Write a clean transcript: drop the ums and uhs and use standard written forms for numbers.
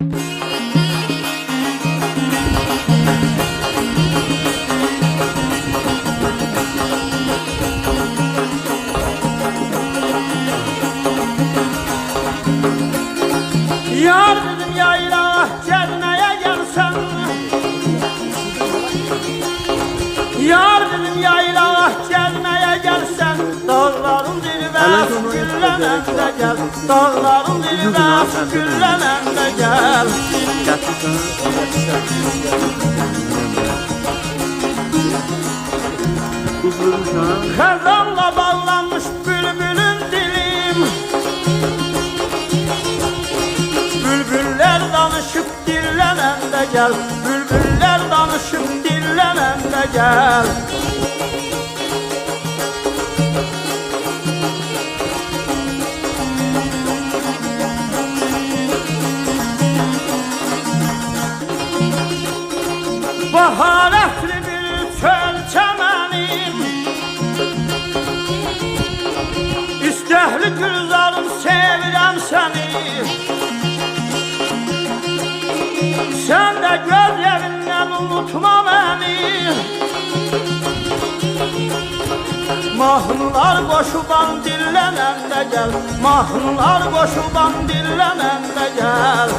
Yar dedim yayla gezmeye gelsen, yar dedim yayla gezmeye gelsen, dağların zirvesi güllenende gel, dağların zirvesi güllenende gel. Xəzanla bağlanmış bülbülün dilim, bülbüller danışıp dillənəndə gel, bülbüller danışıp dillənəndə gel. Baharətli bir çöl çəmənim, İstəhli gülzarım sevirəm səni. Sən də göz evindən unutma məni. Mahnılar qoşuban dillənəndə gəl, mahnılar qoşuban dillənəndə gəl.